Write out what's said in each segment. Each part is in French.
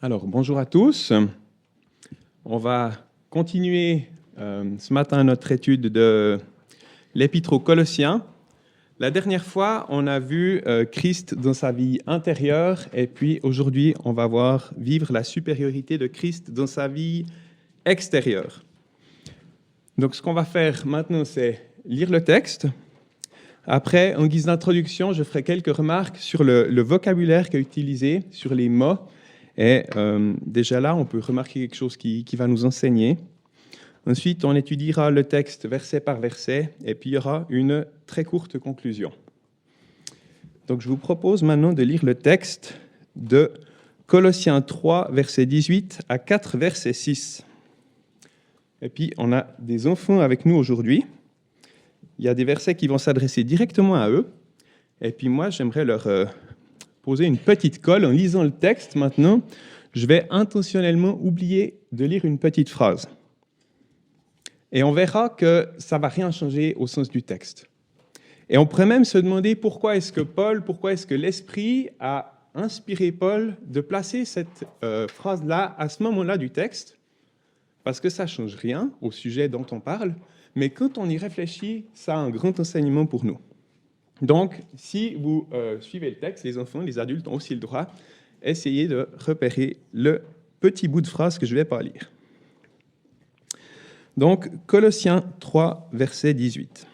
Alors, bonjour à tous. On va continuer ce matin notre étude de l'Épître aux Colossiens. La dernière fois, on a vu Christ dans sa vie intérieure et puis aujourd'hui, on va voir vivre la supériorité de Christ dans sa vie extérieure. Donc, ce qu'on va faire maintenant, c'est lire le texte. Après, en guise d'introduction, je ferai quelques remarques sur le vocabulaire qui est utilisé, sur les mots. Et déjà là, on peut remarquer quelque chose qui va nous enseigner. Ensuite, on étudiera le texte verset par verset, et puis il y aura une très courte conclusion. Donc, je vous propose maintenant de lire le texte de Colossiens 3, verset 18 à 4, verset 6. Et puis, on a des enfants avec nous aujourd'hui. Il y a des versets qui vont s'adresser directement à eux. Et puis moi, j'aimerais leur poser une petite colle. En lisant le texte maintenant, je vais intentionnellement oublier de lire une petite phrase. Et on verra que ça ne va rien changer au sens du texte. Et on pourrait même se demander pourquoi est-ce que l'Esprit a inspiré Paul de placer cette phrase-là à ce moment-là du texte, parce que ça ne change rien au sujet dont on parle, mais quand on y réfléchit, ça a un grand enseignement pour nous. Donc, si vous suivez le texte, les enfants, les adultes ont aussi le droit, essayez de repérer le petit bout de phrase que je ne vais pas lire. Donc, Colossiens 3, verset 18.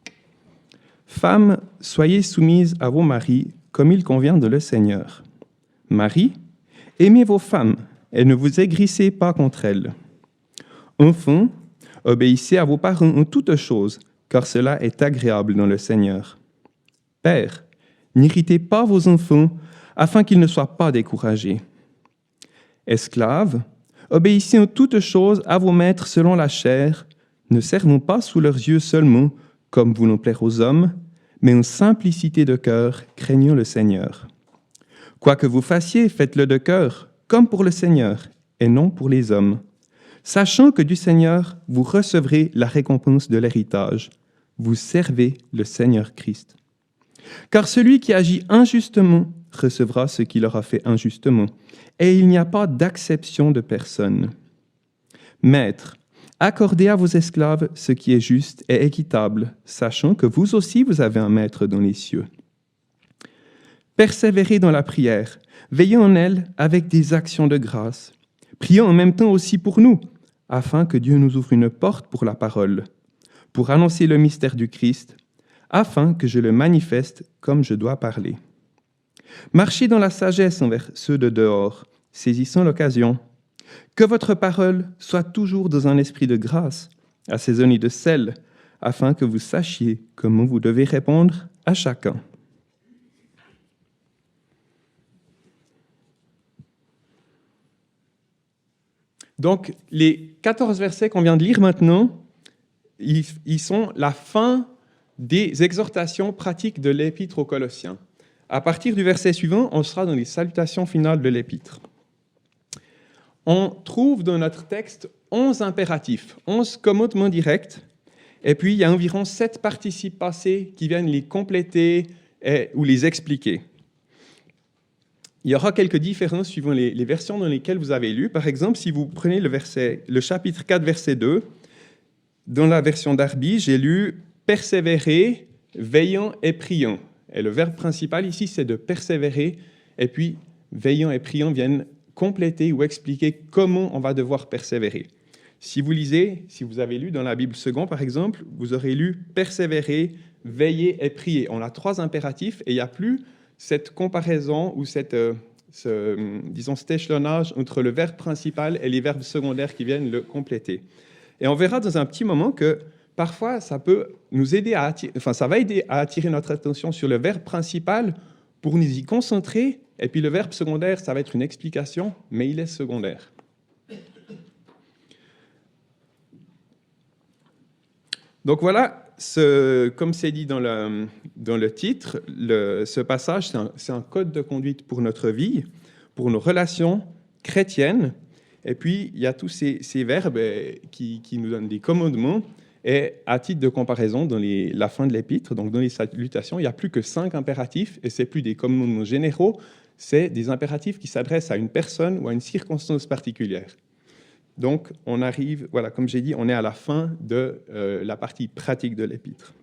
« Femmes, soyez soumises à vos maris, comme il convient de le Seigneur. Maris, aimez vos femmes, et ne vous aigrissez pas contre elles. Enfants, obéissez à vos parents en toutes choses, car cela est agréable dans le Seigneur. Pères, n'irritez pas vos enfants, afin qu'ils ne soient pas découragés. Esclaves, obéissez en toutes choses à vos maîtres selon la chair, ne servons pas sous leurs yeux seulement, comme voulant plaire aux hommes, mais en simplicité de cœur, craignant le Seigneur. Quoi que vous fassiez, faites-le de cœur, comme pour le Seigneur, et non pour les hommes, sachant que du Seigneur, vous recevrez la récompense de l'héritage. Vous servez le Seigneur Christ. Car celui qui agit injustement recevra ce qu'il aura fait injustement, et il n'y a pas d'acception de personne. Maîtres, accordez à vos esclaves ce qui est juste et équitable, sachant que vous aussi vous avez un maître dans les cieux. Persévérez dans la prière, veillez en elle avec des actions de grâce. Prions en même temps aussi pour nous, afin que Dieu nous ouvre une porte pour la parole, pour annoncer le mystère du Christ, afin que je le manifeste comme je dois parler. Marchez dans la sagesse envers ceux de dehors, saisissant l'occasion. Que votre parole soit toujours dans un esprit de grâce, assaisonné de sel, afin que vous sachiez comment vous devez répondre à chacun. Donc, les 14 versets qu'on vient de lire maintenant, ils sont la fin des exhortations pratiques de l'Épître aux Colossiens. À partir du verset suivant, on sera dans les salutations finales de l'Épître. On trouve dans notre texte 11 impératifs, 11 commandements directs, et puis il y a environ 7 participes passés qui viennent les compléter ou les expliquer. Il y aura quelques différences suivant les versions dans lesquelles vous avez lu. Par exemple, si vous prenez le chapitre 4, verset 2, dans la version Darby, j'ai lu « persévérer, veillant et priant ». Et le verbe principal ici, c'est de persévérer, et puis veillant et priant viennent compléter ou expliquer comment on va devoir persévérer. Si vous avez lu dans la Bible seconde, par exemple, vous aurez lu « persévérer, veiller et prier ». On a 3 impératifs, et il n'y a plus cette comparaison ou cet échelonnage entre le verbe principal et les verbes secondaires qui viennent le compléter. Et on verra dans un petit moment que parfois, ça peut nous aider ça va aider à attirer notre attention sur le verbe principal pour nous y concentrer, et puis le verbe secondaire, ça va être une explication, mais il est secondaire. Donc voilà, comme c'est dit dans le titre, ce passage, c'est un code de conduite pour notre vie, pour nos relations chrétiennes. Et puis, il y a tous ces verbes qui nous donnent des commandements. Et à titre de comparaison, dans la fin de l'épître, donc dans les salutations, il n'y a plus que 5 impératifs, et ce n'est plus des commandements généraux, c'est des impératifs qui s'adressent à une personne ou à une circonstance particulière. Donc, on arrive, voilà, comme j'ai dit, on est à la fin de la partie pratique de l'épître.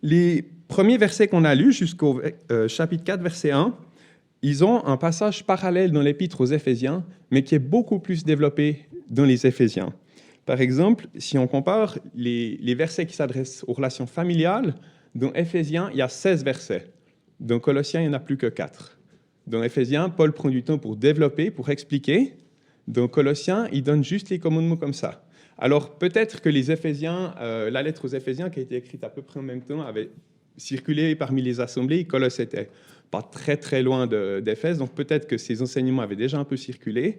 Les premiers versets qu'on a lus jusqu'au chapitre 4, verset 1, ils ont un passage parallèle dans l'épître aux Éphésiens, mais qui est beaucoup plus développé dans les Éphésiens. Par exemple, si on compare les versets qui s'adressent aux relations familiales, dans Éphésiens, il y a 16 versets. Dans Colossiens, il n'y en a plus que 4. Dans Éphésiens, Paul prend du temps pour développer, pour expliquer. Dans Colossiens, il donne juste les commandements comme ça. Alors, peut-être que les Éphésiens, la lettre aux Éphésiens, qui a été écrite à peu près en même temps, avait circulé parmi les assemblées. Colosse était pas très, très loin d'Éphèse, donc peut-être que ces enseignements avaient déjà un peu circulé.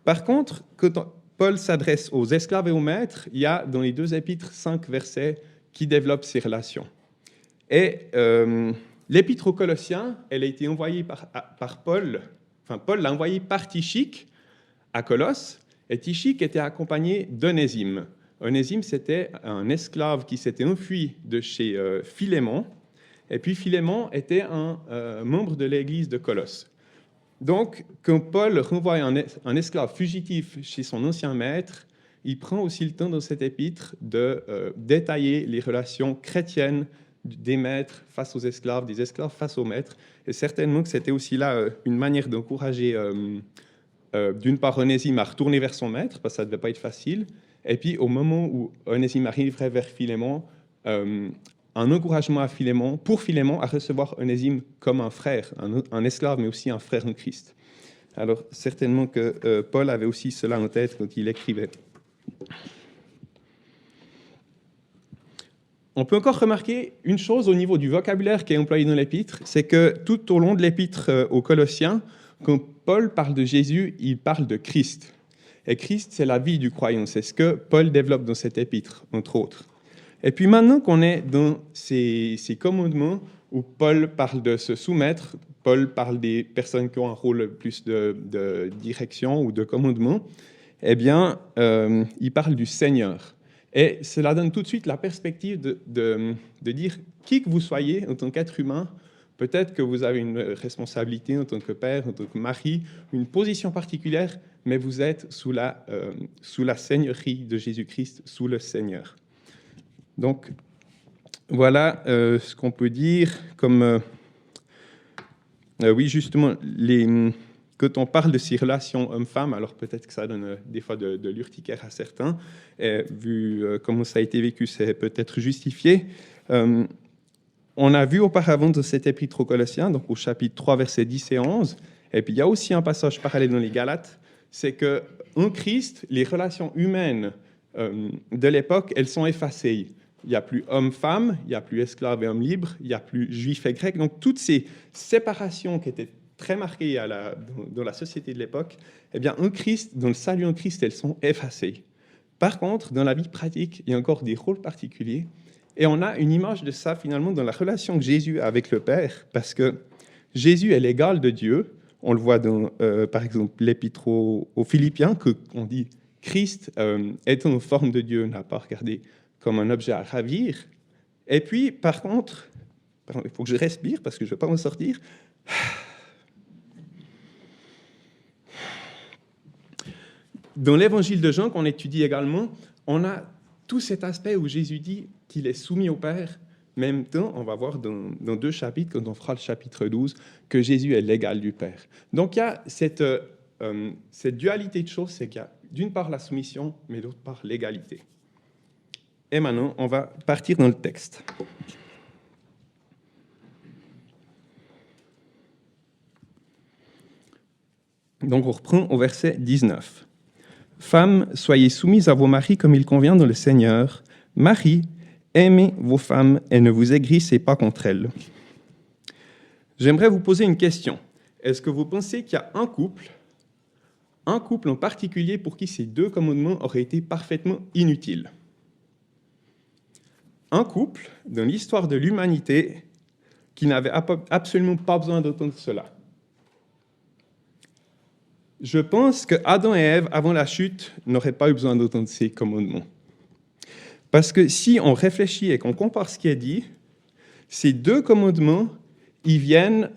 Par contre, quand Paul s'adresse aux esclaves et aux maîtres, il y a dans les 2 épîtres 5 versets qui développent ces relations. Et l'épître aux Colossiens, elle a été envoyée par Paul, enfin Paul l'a envoyée par Tychique à Colosse, et Tychique était accompagné d'Onésime. Onésime, c'était un esclave qui s'était enfui de chez Philémon, et puis Philémon était un membre de l'église de Colosse. Donc, quand Paul renvoie un esclave fugitif chez son ancien maître, il prend aussi le temps dans cet épître de détailler les relations chrétiennes des maîtres face aux esclaves, des esclaves face aux maîtres. Et certainement que c'était aussi là une manière d'encourager, d'une part, Onésime à retourner vers son maître, parce que ça ne devait pas être facile. Et puis, au moment où Onésime arriverait vers Philémon, un encouragement pour Philémon à recevoir Onésime comme un frère, un esclave, mais aussi un frère en Christ. Alors, certainement que Paul avait aussi cela en tête quand il écrivait. On peut encore remarquer une chose au niveau du vocabulaire qui est employé dans l'épître, c'est que tout au long de l'épître aux Colossiens, quand Paul parle de Jésus, il parle de Christ. Et Christ, c'est la vie du croyant. C'est ce que Paul développe dans cette épître, entre autres. Et puis maintenant qu'on est dans ces commandements où Paul parle de se soumettre, Paul parle des personnes qui ont un rôle plus de direction ou de commandement, eh bien, il parle du Seigneur. Et cela donne tout de suite la perspective de dire qui que vous soyez en tant qu'être humain, peut-être que vous avez une responsabilité en tant que père, en tant que mari, une position particulière, mais vous êtes sous la seigneurie de Jésus-Christ, sous le Seigneur. Donc, voilà ce qu'on peut dire comme... oui, justement, quand on parle de ces relations hommes-femmes, alors peut-être que ça donne des fois de l'urticaire à certains, et vu comment ça a été vécu, c'est peut-être justifié. On a vu auparavant dans cet épître aux Colossiens, donc au chapitre 3, versets 10 et 11, et puis il y a aussi un passage parallèle dans les Galates, c'est qu'en Christ, les relations humaines de l'époque, elles sont effacées. Il n'y a plus homme-femme, il n'y a plus esclave et homme libre, il n'y a plus juif et grec. Donc toutes ces séparations qui étaient très marquées dans la société de l'époque, eh bien en Christ, dans le salut en Christ, elles sont effacées. Par contre, dans la vie pratique, il y a encore des rôles particuliers. Et on a une image de ça finalement dans la relation que Jésus a avec le Père, parce que Jésus est l'égal de Dieu. On le voit dans, par exemple, l'épître aux Philippiens, qu'on dit Christ, étant en forme de Dieu, n'a pas regardé comme un objet à ravir. Et puis, par contre, il faut que je respire parce que je ne vais pas m'en sortir. Dans l'évangile de Jean, qu'on étudie également, on a tout cet aspect où Jésus dit qu'il est soumis au Père. En même temps, on va voir dans 2 chapitres, quand on fera le chapitre 12, que Jésus est l'égal du Père. Donc, il y a cette dualité de choses, c'est qu'il y a d'une part la soumission, mais d'autre part l'égalité. Et maintenant, on va partir dans le texte. Donc, on reprend au verset 19. « Femmes, soyez soumises à vos maris comme il convient dans le Seigneur. Maris, aimez vos femmes et ne vous aigrissez pas contre elles. » J'aimerais vous poser une question. Est-ce que vous pensez qu'il y a un couple en particulier pour qui ces 2 commandements auraient été parfaitement inutiles ? Un couple, dans l'histoire de l'humanité, qui n'avait absolument pas besoin d'entendre cela. Je pense que Adam et Ève, avant la chute, n'auraient pas eu besoin d'entendre ces commandements. Parce que si on réfléchit et qu'on compare ce qui est dit, ces 2 commandements, ils viennent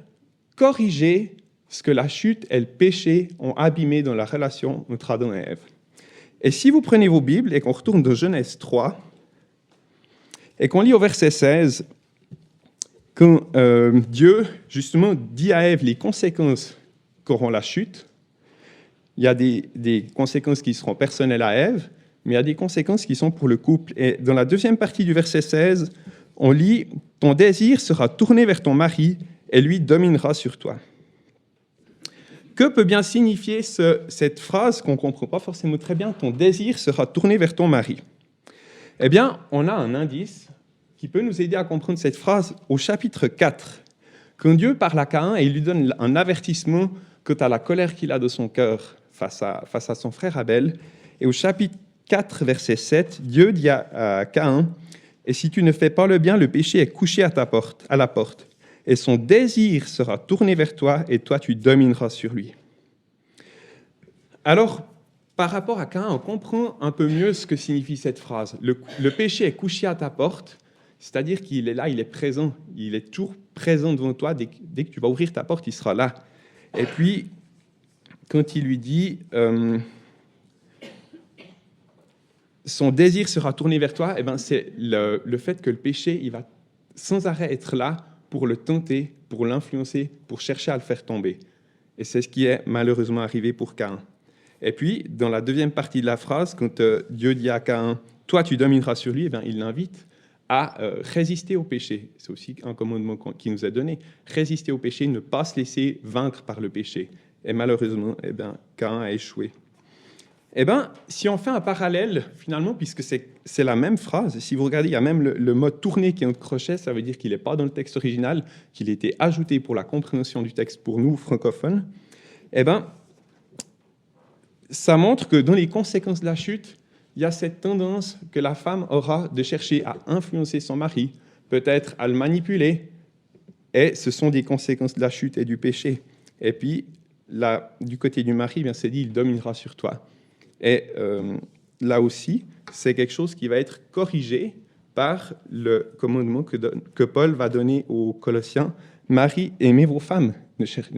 corriger ce que la chute et le péché ont abîmé dans la relation entre Adam et Ève. Et si vous prenez vos Bibles et qu'on retourne dans Genèse 3, et qu'on lit au verset 16, quand Dieu, justement, dit à Ève les conséquences qu'auront la chute, il y a des conséquences qui seront personnelles à Ève, mais il y a des conséquences qui sont pour le couple. Et dans la deuxième partie du verset 16, on lit « Ton désir sera tourné vers ton mari et lui dominera sur toi ». Que peut bien signifier cette phrase qu'on ne comprend pas forcément très bien, « Ton désir sera tourné vers ton mari ». Eh bien, on a un indice qui peut nous aider à comprendre cette phrase au chapitre 4. Quand Dieu parle à Caïn et il lui donne un avertissement quant à la colère qu'il a de son cœur face à son frère Abel. Et au chapitre 4, verset 7, Dieu dit à Caïn, « Et si tu ne fais pas le bien, le péché est couché à la porte, et son désir sera tourné vers toi, et toi tu domineras sur lui. » Alors, par rapport à Caïn, on comprend un peu mieux ce que signifie cette phrase. Le péché est couché à ta porte, c'est-à-dire qu'il est là, il est présent, il est toujours présent devant toi. Dès que tu vas ouvrir ta porte, il sera là. Et puis, quand il lui dit son désir sera tourné vers toi, eh ben, c'est le fait que le péché, il va sans arrêt être là pour le tenter, pour l'influencer, pour chercher à le faire tomber. Et c'est ce qui est malheureusement arrivé pour Caïn. Et puis, dans la deuxième partie de la phrase, quand Dieu dit à Caïn, « Toi, tu domineras sur lui », eh bien, il l'invite à résister au péché. C'est aussi un commandement qui nous est donné. Résister au péché, ne pas se laisser vaincre par le péché. Et malheureusement, eh bien, Caïn a échoué. Eh bien, si on fait un parallèle, finalement, puisque c'est la même phrase, si vous regardez, il y a même le mot « tourner » qui est en crochet, ça veut dire qu'il n'est pas dans le texte original, qu'il a été ajouté pour la compréhension du texte pour nous, francophones. Eh bien, ça montre que dans les conséquences de la chute, il y a cette tendance que la femme aura de chercher à influencer son mari, peut-être à le manipuler, et ce sont des conséquences de la chute et du péché. Et puis, là, du côté du mari, bien, c'est dit, il dominera sur toi. Et là aussi, c'est quelque chose qui va être corrigé par le commandement que Paul va donner aux Colossiens. « Marie, aimez vos femmes.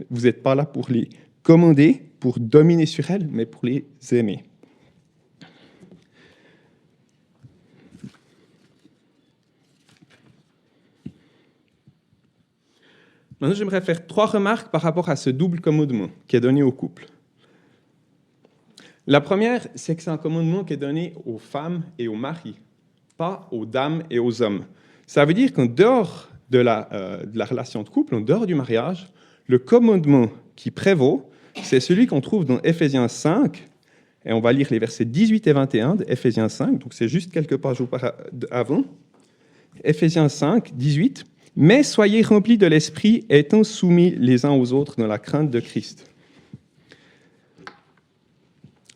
Vous n'êtes pas là pour les commander, pour dominer sur elles, mais pour les aimer. » Maintenant, j'aimerais faire 3 remarques par rapport à ce double commandement qui est donné au couple. La première, c'est que c'est un commandement qui est donné aux femmes et aux maris, pas aux dames et aux hommes. Ça veut dire qu'en dehors de la relation de couple, en dehors du mariage, le commandement qui prévaut, c'est celui qu'on trouve dans Éphésiens 5, et on va lire les versets 18 et 21 d'Éphésiens 5, donc c'est juste quelques pages avant. Éphésiens 5, 18. « Mais soyez remplis de l'esprit, étant soumis les uns aux autres dans la crainte de Christ. »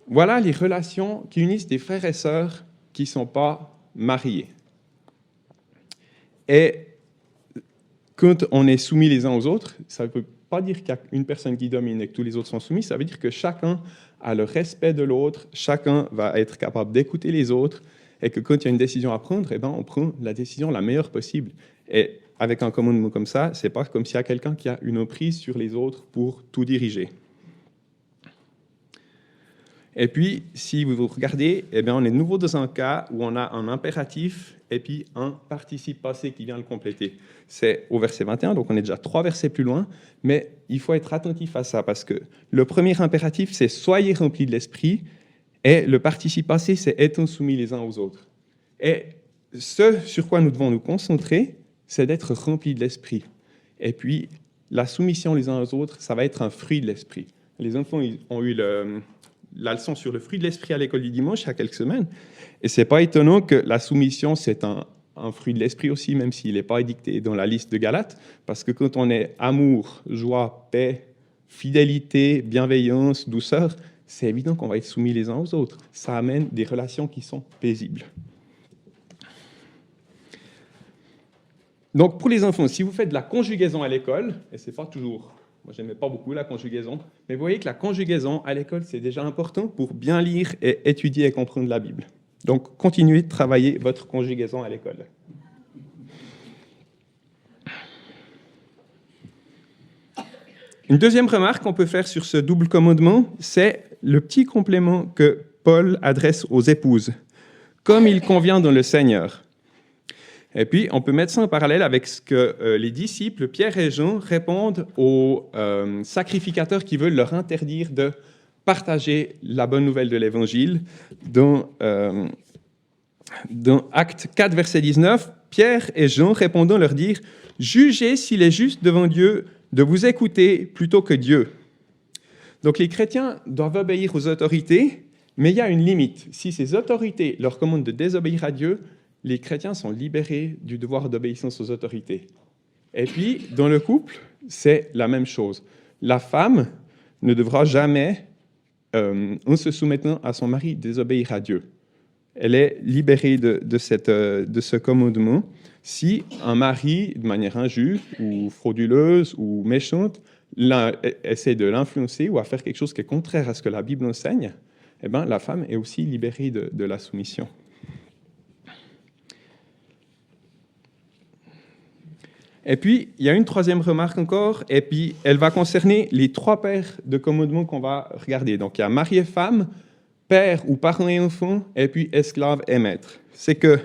Voilà les relations qui unissent des frères et sœurs qui ne sont pas mariés. Et quand on est soumis les uns aux autres, ça ne veut pas dire qu'il y a une personne qui domine et que tous les autres sont soumis, ça veut dire que chacun a le respect de l'autre, chacun va être capable d'écouter les autres, et que quand il y a une décision à prendre, eh ben, on prend la décision la meilleure possible. Et avec un commandement comme ça, ce n'est pas comme s'il y a quelqu'un qui a une emprise sur les autres pour tout diriger. Et puis, si vous regardez, eh bien, on est de nouveau dans un cas où on a un impératif et puis un participe passé qui vient le compléter. C'est au verset 21, donc on est déjà 3 versets plus loin, mais il faut être attentif à ça, parce que le premier impératif, c'est « soyez remplis de l'esprit », et le participe passé, c'est « étant soumis les uns aux autres ». Et ce sur quoi nous devons nous concentrer, c'est d'être remplis de l'esprit. Et puis, la soumission les uns aux autres, ça va être un fruit de l'esprit. Les enfants ils ont eu la leçon sur le fruit de l'esprit à l'école du dimanche il y a quelques semaines. Et ce n'est pas étonnant que la soumission, c'est un fruit de l'esprit aussi, même s'il n'est pas édicté dans la liste de Galates, parce que quand on est amour, joie, paix, fidélité, bienveillance, douceur, c'est évident qu'on va être soumis les uns aux autres. Ça amène des relations qui sont paisibles. Donc, pour les enfants, si vous faites de la conjugaison à l'école, et ce n'est pas toujours... Moi, je n'aimais pas beaucoup la conjugaison, mais vous voyez que la conjugaison à l'école, c'est déjà important pour bien lire et étudier et comprendre la Bible. Donc, continuez de travailler votre conjugaison à l'école. Une deuxième remarque qu'on peut faire sur ce double commandement, c'est le petit complément que Paul adresse aux épouses, comme il convient dans le Seigneur. Et puis, on peut mettre ça en parallèle avec ce que les disciples, Pierre et Jean, répondent aux sacrificateurs qui veulent leur interdire de partager la bonne nouvelle de l'Évangile. Dans Actes 4, verset 19, Pierre et Jean répondant leur dire « Jugez s'il est juste devant Dieu de vous écouter plutôt que Dieu. » Donc les chrétiens doivent obéir aux autorités, mais il y a une limite. Si ces autorités leur commandent de désobéir à Dieu, les chrétiens sont libérés du devoir d'obéissance aux autorités. Et puis, dans le couple, c'est la même chose. La femme ne devra jamais, en se soumettant à son mari, désobéir à Dieu. Elle est libérée de ce commandement. Si un mari, de manière injuste ou frauduleuse ou méchante, essaie de l'influencer ou à faire quelque chose qui est contraire à ce que la Bible enseigne, eh bien, la femme est aussi libérée de la soumission. Et puis, il y a une troisième remarque encore, et puis elle va concerner les trois paires de commandements qu'on va regarder. Donc, il y a mari et femme, père ou parent et enfant, et puis esclave et maître. C'est que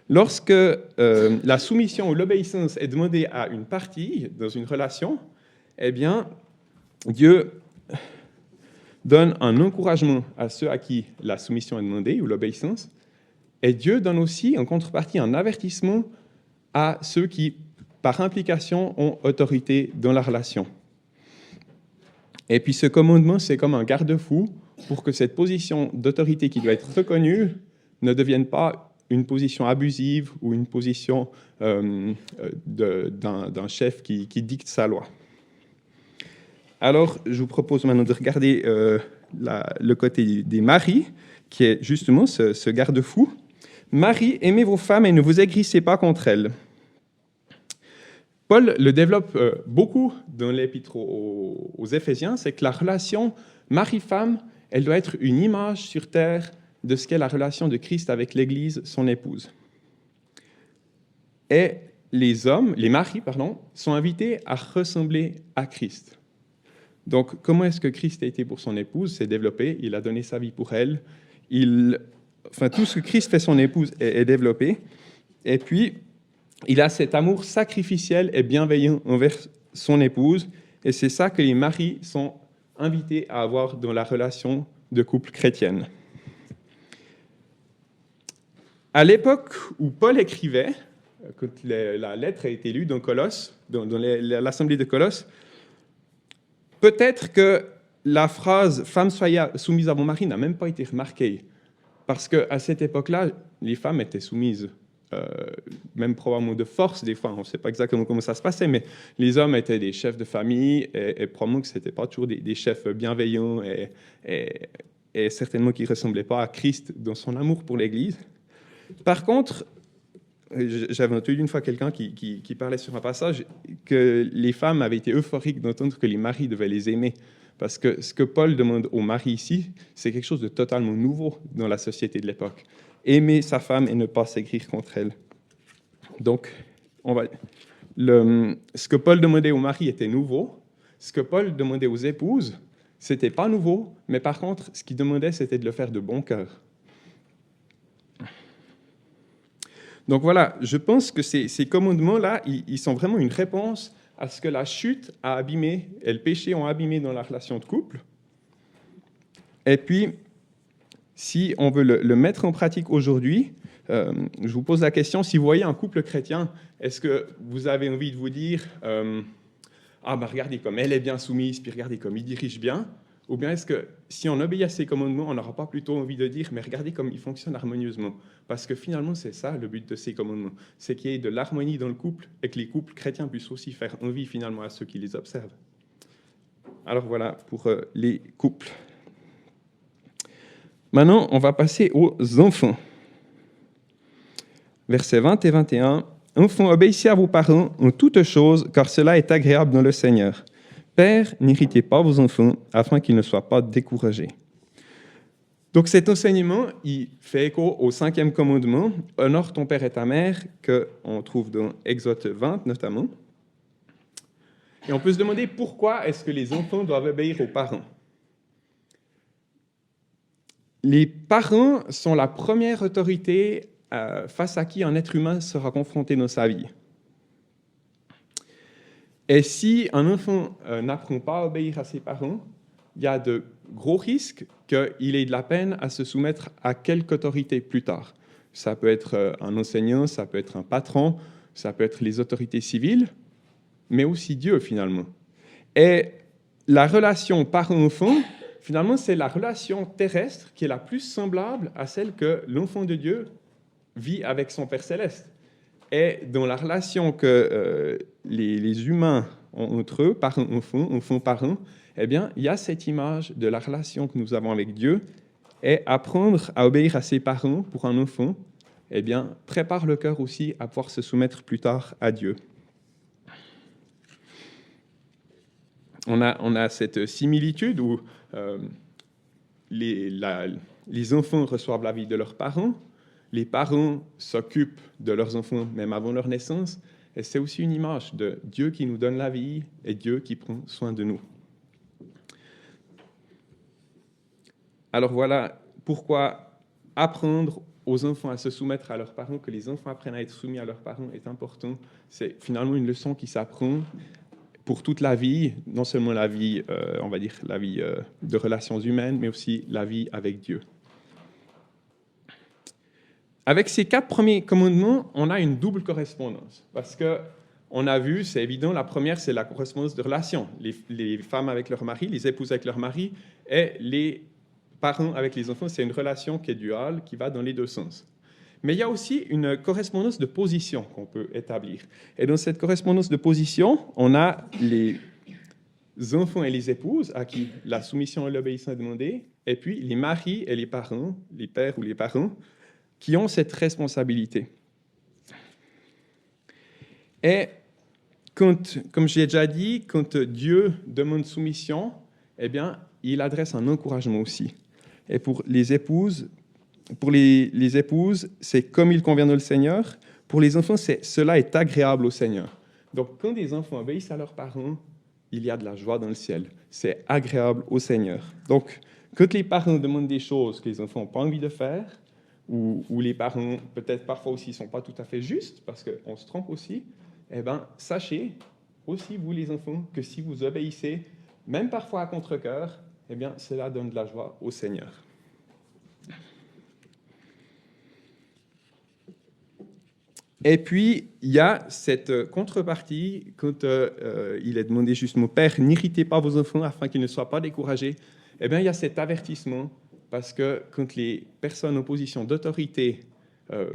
lorsque la soumission ou l'obéissance est demandée à une partie dans une relation, eh bien, Dieu donne un encouragement à ceux à qui la soumission est demandée ou l'obéissance, et Dieu donne aussi en contrepartie un avertissement à ceux qui, par implication, ont autorité dans la relation. Et puis ce commandement, c'est comme un garde-fou pour que cette position d'autorité qui doit être reconnue ne devienne pas une position abusive ou une position d'un chef qui dicte sa loi. Alors, je vous propose maintenant de regarder le côté des maris, qui est justement ce garde-fou. « Maris, aimez vos femmes et ne vous aigrissez pas contre elles. » Paul le développe beaucoup dans l'épître aux Éphésiens, c'est que la relation mari-femme, elle doit être une image sur terre de ce qu'est la relation de Christ avec l'Église, son épouse. Et les maris, sont invités à ressembler à Christ. Donc, comment est-ce que Christ a été pour son épouse? C'est développé, il a donné sa vie pour elle. Tout ce que Christ fait son épouse est développé. Et puis, il a cet amour sacrificiel et bienveillant envers son épouse. Et c'est ça que les maris sont invités à avoir dans la relation de couple chrétienne. À l'époque où Paul écrivait, quand la lettre a été lue dans Colosse, dans l'assemblée de Colosse, peut-être que la phrase « Femmes, soyez soumises à vos maris » n'a même pas été remarquée. Parce qu'à cette époque-là, les femmes étaient soumises, même probablement de force des fois. On ne sait pas exactement comment ça se passait, mais les hommes étaient des chefs de famille et probablement que ce n'étaient pas toujours des chefs bienveillants et certainement qui ne ressemblaient pas à Christ dans son amour pour l'Église. Par contre, j'avais entendu une fois quelqu'un qui parlait sur un passage que les femmes avaient été euphoriques d'entendre que les maris devaient les aimer. Parce que ce que Paul demande aux maris ici, c'est quelque chose de totalement nouveau dans la société de l'époque. Aimer sa femme et ne pas s'aigrir contre elle. Donc, ce que Paul demandait aux maris était nouveau. Ce que Paul demandait aux épouses, c'était pas nouveau, mais par contre, ce qu'il demandait, c'était de le faire de bon cœur. Donc voilà, je pense que ces commandements-là, ils sont vraiment une réponse à ce que la chute a abîmé, et le péché ont abîmé dans la relation de couple. Et puis, si on veut le mettre en pratique aujourd'hui, je vous pose la question, si vous voyez un couple chrétien, est-ce que vous avez envie de vous dire regardez comme elle est bien soumise, puis regardez comme il dirige bien, ou bien est-ce que si on obéit à ces commandements, on n'aura pas plutôt envie de dire mais regardez comme ils fonctionnent harmonieusement? Parce que finalement, c'est ça le but de ces commandements, c'est qu'il y ait de l'harmonie dans le couple et que les couples chrétiens puissent aussi faire envie finalement à ceux qui les observent. Alors voilà pour les couples. Maintenant, on va passer aux enfants. Versets 20 et 21. « Enfants, obéissez à vos parents en toutes choses, car cela est agréable dans le Seigneur. Pères, n'irritez pas vos enfants, afin qu'ils ne soient pas découragés. » Donc cet enseignement, il fait écho au 5e commandement, « Honore ton père et ta mère », qu'on trouve dans Exode 20 notamment. Et on peut se demander pourquoi est-ce que les enfants doivent obéir aux parents. Les parents sont la première autorité face à qui un être humain sera confronté dans sa vie. Et si un enfant n'apprend pas à obéir à ses parents, il y a de gros risques qu'il ait de la peine à se soumettre à quelque autorité plus tard. Ça peut être un enseignant, ça peut être un patron, ça peut être les autorités civiles, mais aussi Dieu finalement. Et la relation parent-enfant, finalement, c'est la relation terrestre qui est la plus semblable à celle que l'enfant de Dieu vit avec son Père céleste. Et dans la relation que les humains ont entre eux, parent-enfant, enfant-parent, eh bien, il y a cette image de la relation que nous avons avec Dieu. Et apprendre à obéir à ses parents pour un enfant, eh bien, prépare le cœur aussi à pouvoir se soumettre plus tard à Dieu. On a cette similitude où les enfants reçoivent la vie de leurs parents, les parents s'occupent de leurs enfants même avant leur naissance, et c'est aussi une image de Dieu qui nous donne la vie et Dieu qui prend soin de nous. Alors voilà pourquoi apprendre aux enfants à se soumettre à leurs parents, que les enfants apprennent à être soumis à leurs parents est important. C'est finalement une leçon qui s'apprend pour toute la vie, non seulement la vie, on va dire, la vie de relations humaines, mais aussi la vie avec Dieu. Avec ces 4 premiers commandements, on a une double correspondance. Parce qu'on a vu, c'est évident, la première, c'est la correspondance de relations. Les femmes avec leur mari, les épouses avec leur mari, et les parents avec les enfants, c'est une relation qui est duale, qui va dans les deux sens. Mais il y a aussi une correspondance de position qu'on peut établir. Et dans cette correspondance de position, on a les enfants et les épouses à qui la soumission et l'obéissance est demandée, et puis les maris et les parents, les pères ou les parents, qui ont cette responsabilité. Et comme je l'ai déjà dit, quand Dieu demande soumission, eh bien, il adresse un encouragement aussi. Et pour les épouses, c'est comme il convient au Seigneur. Pour les enfants, cela est agréable au Seigneur. Donc, quand des enfants obéissent à leurs parents, il y a de la joie dans le ciel. C'est agréable au Seigneur. Donc, quand les parents demandent des choses que les enfants n'ont pas envie de faire, ou les parents, peut-être parfois aussi, ne sont pas tout à fait justes, parce qu'on se trompe aussi, eh bien, sachez aussi, vous les enfants, que si vous obéissez, même parfois à contre-cœur, eh bien, cela donne de la joie au Seigneur. Et puis, il y a cette contrepartie, quand il est demandé justement, Père, n'irritez pas vos enfants afin qu'ils ne soient pas découragés, eh bien, il y a cet avertissement, parce que quand les personnes en position d'autorité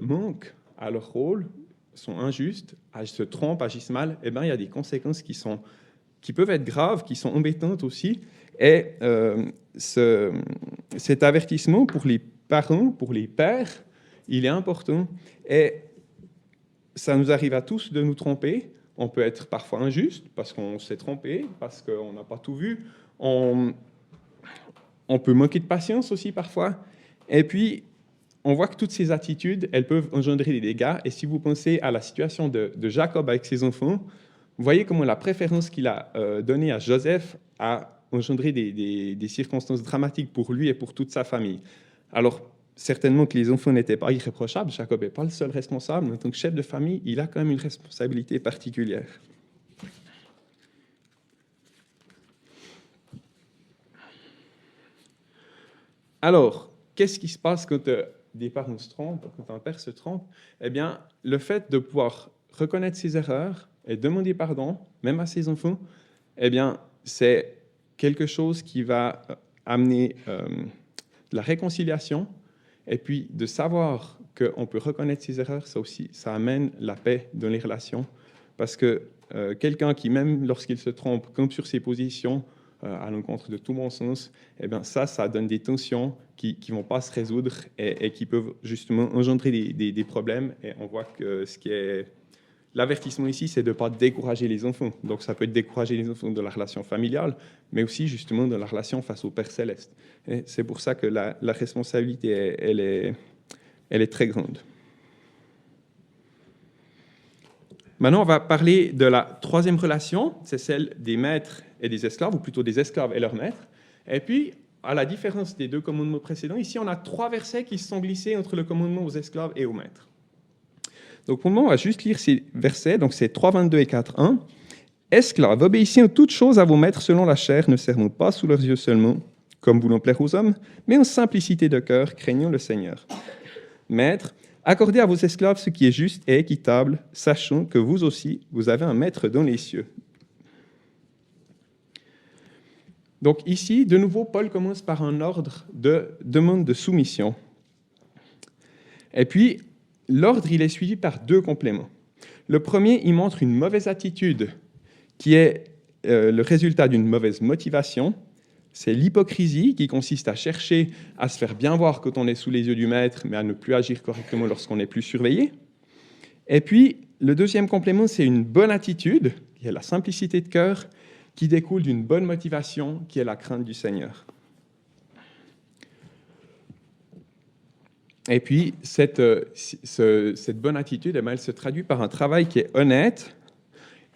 manquent à leur rôle, sont injustes, se trompent, agissent mal, eh bien, il y a des conséquences qui peuvent être graves, qui sont embêtantes aussi. Et cet avertissement pour les parents, pour les pères, il est important. Et ça nous arrive à tous de nous tromper. On peut être parfois injuste parce qu'on s'est trompé, parce qu'on n'a pas tout vu. On peut manquer de patience aussi parfois. Et puis, on voit que toutes ces attitudes, elles peuvent engendrer des dégâts. Et si vous pensez à la situation de Jacob avec ses enfants, vous voyez comment la préférence qu'il a donnée à Joseph a engendré des circonstances dramatiques pour lui et pour toute sa famille. Alors, certainement que les enfants n'étaient pas irréprochables. Jacob n'est pas le seul responsable. En tant que chef de famille, il a quand même une responsabilité particulière. Alors, qu'est-ce qui se passe quand des parents se trompent, quand un père se trompe? Eh bien, le fait de pouvoir reconnaître ses erreurs et demander pardon, même à ses enfants, eh bien, c'est quelque chose qui va amener de la réconciliation. Et puis, de savoir qu'on peut reconnaître ses erreurs, ça amène la paix dans les relations. Parce que quelqu'un qui, même lorsqu'il se trompe, campe sur ses positions, à l'encontre de tout bon sens, eh bien ça donne des tensions qui ne vont pas se résoudre et qui peuvent justement engendrer des problèmes. Et on voit que ce qui est l'avertissement ici, c'est de ne pas décourager les enfants. Donc ça peut être décourager les enfants de la relation familiale, mais aussi justement de la relation face au Père Céleste. Et c'est pour ça que la responsabilité, elle est très grande. Maintenant, on va parler de la troisième relation, c'est celle des maîtres et des esclaves, ou plutôt des esclaves et leurs maîtres. Et puis, à la différence des deux commandements précédents, ici, on a 3 versets qui se sont glissés entre le commandement aux esclaves et aux maîtres. Donc, pour le moment, on va juste lire ces versets. Donc, c'est 3, 22 et 4, 1. « Esclaves, obéissez en toutes choses à vos maîtres selon la chair, ne servons pas sous leurs yeux seulement, comme voulant plaire aux hommes, mais en simplicité de cœur, craignant le Seigneur. Maîtres, accordez à vos esclaves ce qui est juste et équitable, sachant que vous aussi, vous avez un maître dans les cieux. » Donc ici, de nouveau, Paul commence par un ordre de demande de soumission. Et puis, l'ordre, il est suivi par 2 compléments. Le premier, il montre une mauvaise attitude qui est le résultat d'une mauvaise motivation. C'est l'hypocrisie qui consiste à chercher à se faire bien voir quand on est sous les yeux du maître, mais à ne plus agir correctement lorsqu'on n'est plus surveillé. Et puis, le deuxième complément, c'est une bonne attitude, qui est la simplicité de cœur, qui découle d'une bonne motivation, qui est la crainte du Seigneur. Et puis, cette bonne attitude, elle se traduit par un travail qui est honnête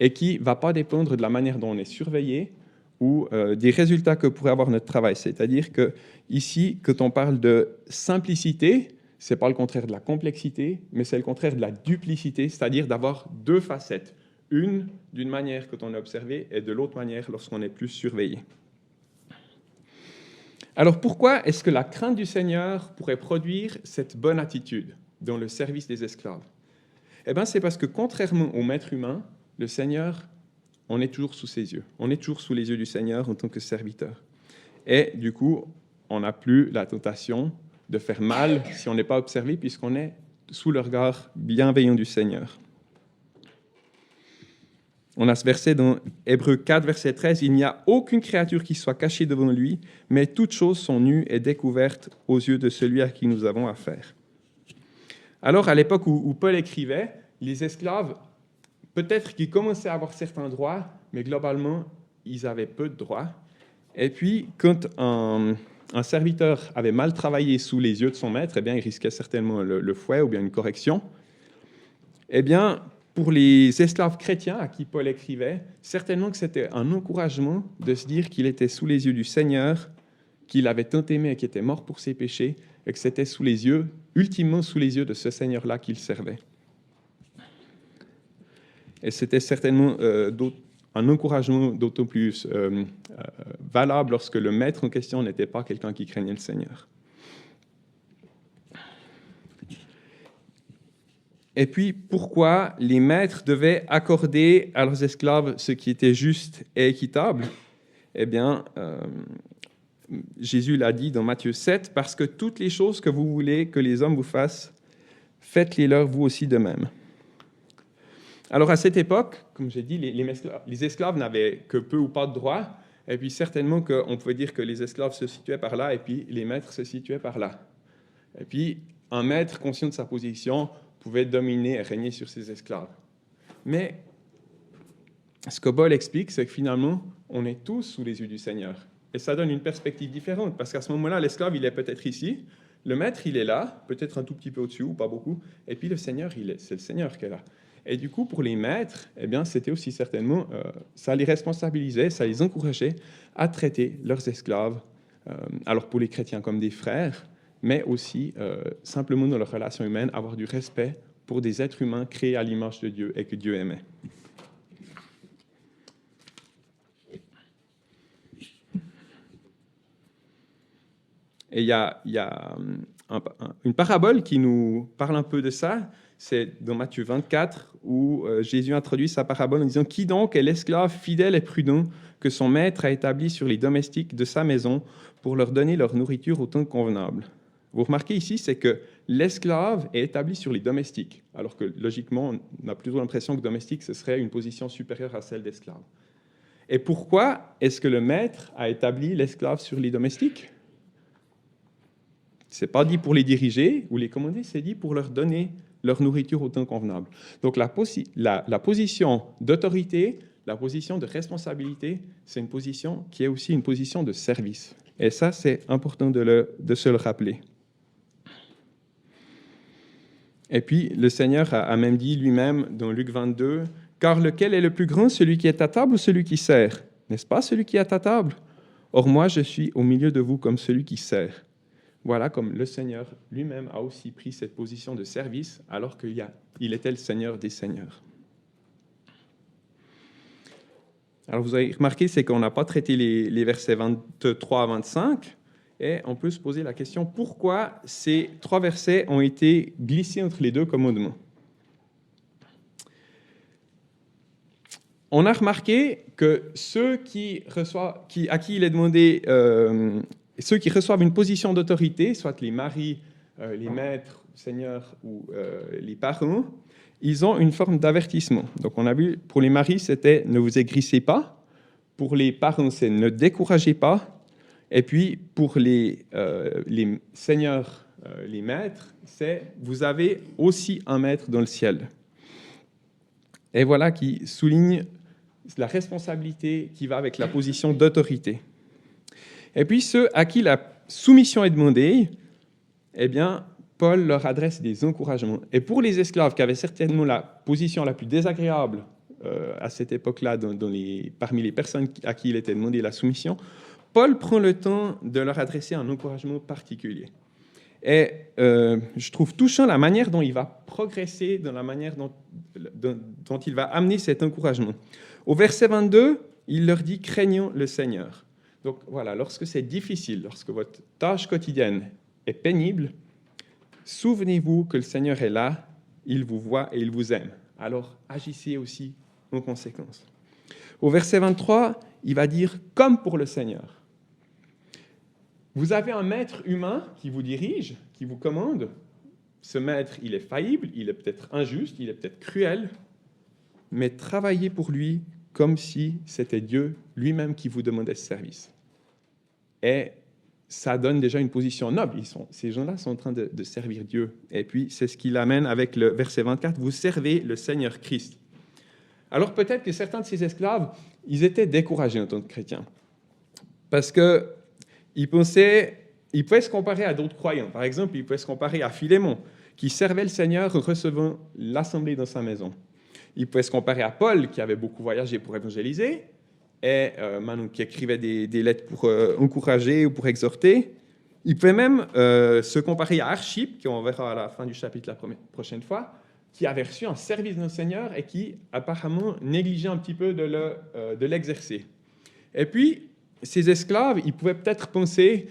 et qui ne va pas dépendre de la manière dont on est surveillé ou des résultats que pourrait avoir notre travail. C'est-à-dire que ici, quand on parle de simplicité, ce n'est pas le contraire de la complexité, mais c'est le contraire de la duplicité, c'est-à-dire d'avoir 2 facettes. Une d'une manière quand on est observé et de l'autre manière lorsqu'on est plus surveillé. Alors pourquoi est-ce que la crainte du Seigneur pourrait produire cette bonne attitude dans le service des esclaves? Eh bien, c'est parce que contrairement au maître humain, le Seigneur, on est toujours sous ses yeux. On est toujours sous les yeux du Seigneur en tant que serviteur. Et du coup, on n'a plus la tentation de faire mal si on n'est pas observé puisqu'on est sous le regard bienveillant du Seigneur. On a ce verset dans Hébreux 4, verset 13, « Il n'y a aucune créature qui soit cachée devant lui, mais toutes choses sont nues et découvertes aux yeux de celui à qui nous avons affaire. » Alors, à l'époque où Paul écrivait, les esclaves, peut-être qu'ils commençaient à avoir certains droits, mais globalement, ils avaient peu de droits. Et puis, quand un serviteur avait mal travaillé sous les yeux de son maître, eh bien, il risquait certainement le fouet ou bien une correction. Eh bien, pour les esclaves chrétiens à qui Paul écrivait, certainement que c'était un encouragement de se dire qu'il était sous les yeux du Seigneur, qu'il avait tant aimé et qu'il était mort pour ses péchés, et que c'était sous les yeux, ultimement sous les yeux de ce Seigneur-là qu'il servait. Et c'était certainement un encouragement d'autant plus valable lorsque le maître en question n'était pas quelqu'un qui craignait le Seigneur. Et puis, pourquoi les maîtres devaient accorder à leurs esclaves ce qui était juste et équitable? Eh bien, Jésus l'a dit dans Matthieu 7, « Parce que toutes les choses que vous voulez que les hommes vous fassent, faites-les leur vous aussi de même. » Alors, à cette époque, comme j'ai dit, les esclaves n'avaient que peu ou pas de droits, et puis certainement qu'on pouvait dire que les esclaves se situaient par là, et puis les maîtres se situaient par là. Et puis, un maître conscient de sa position pouvait dominer et régner sur ses esclaves. Mais ce que Paul explique, c'est que finalement, on est tous sous les yeux du Seigneur. Et ça donne une perspective différente, parce qu'à ce moment-là, l'esclave, il est peut-être ici, le maître, il est là, peut-être un tout petit peu au-dessus ou pas beaucoup, et puis le Seigneur, c'est le Seigneur qui est là. Et du coup, pour les maîtres, eh bien, c'était aussi certainement, ça les responsabilisait, ça les encourageait à traiter leurs esclaves, alors pour les chrétiens comme des frères, mais aussi simplement dans leur relation humaine, avoir du respect pour des êtres humains créés à l'image de Dieu et que Dieu aimait. Et il y a une parabole qui nous parle un peu de ça, c'est dans Matthieu 24, où Jésus introduit sa parabole en disant « Qui donc est l'esclave fidèle et prudent que son maître a établi sur les domestiques de sa maison pour leur donner leur nourriture au temps convenable ?» Vous remarquez ici, c'est que l'esclave est établi sur les domestiques, alors que logiquement, on a plutôt l'impression que domestique, ce serait une position supérieure à celle d'esclave. Et pourquoi est-ce que le maître a établi l'esclave sur les domestiques ? Ce n'est pas dit pour les diriger ou les commander, c'est dit pour leur donner leur nourriture au temps convenable. Donc la position d'autorité, la position de responsabilité, c'est une position qui est aussi une position de service. Et ça, c'est important de se le rappeler. Et puis, le Seigneur a même dit lui-même dans Luc 22, « Car lequel est le plus grand, celui qui est à table ou celui qui sert? N'est-ce pas celui qui est à table? Or moi, je suis au milieu de vous comme celui qui sert. » Voilà comme le Seigneur lui-même a aussi pris cette position de service alors qu'il était le Seigneur des Seigneurs. Alors vous avez remarqué, c'est qu'on n'a pas traité les versets 23 à 25, et on peut se poser la question, pourquoi ces 3 versets ont été glissés entre les 2 commandements? On a remarqué que ceux à qui il est demandé, ceux qui reçoivent une position d'autorité, soit les maris, les maîtres, seigneurs ou les parents, ils ont une forme d'avertissement. Donc on a vu, pour les maris, c'était « ne vous aigrissez pas ». Pour les parents, c'est « ne découragez pas ». Et puis pour les seigneurs, les maîtres, c'est « vous avez aussi un maître dans le ciel ». Et voilà qui souligne la responsabilité qui va avec la position d'autorité. Et puis ceux à qui la soumission est demandée, eh bien, Paul leur adresse des encouragements. Et pour les esclaves qui avaient certainement la position la plus désagréable à cette époque-là, parmi les personnes à qui il était demandé la soumission, Paul prend le temps de leur adresser un encouragement particulier. Et je trouve touchant la manière dont il va progresser, dans la manière dont il va amener cet encouragement. Au verset 22, il leur dit « craignons le Seigneur ». Donc voilà, lorsque c'est difficile, lorsque votre tâche quotidienne est pénible, souvenez-vous que le Seigneur est là, il vous voit et il vous aime. Alors agissez aussi en conséquence. Au verset 23, il va dire « comme pour le Seigneur ». Vous avez un maître humain qui vous dirige, qui vous commande. Ce maître, il est faillible, il est peut-être injuste, il est peut-être cruel, mais travaillez pour lui comme si c'était Dieu lui-même qui vous demandait ce service. Et ça donne déjà une position noble. Ces gens-là sont en train de servir Dieu. Et puis, c'est ce qu'il amène avec le verset 24, « Vous servez le Seigneur Christ ». Alors peut-être que certains de ces esclaves, ils étaient découragés en tant que chrétiens, parce qu'ils pensaient, ils pouvaient se comparer à d'autres croyants. Par exemple, ils pouvaient se comparer à Philémon, qui servait le Seigneur en recevant l'assemblée dans sa maison. Ils pouvaient se comparer à Paul, qui avait beaucoup voyagé pour évangéliser, et qui écrivait des lettres pour encourager ou pour exhorter. Ils pouvaient même se comparer à Archippe, qu'on verra à la fin du chapitre la prochaine fois, qui avait reçu un service d'un Seigneur et qui apparemment négligeait un petit peu de l'exercer. Et puis, ces esclaves, ils pouvaient peut-être penser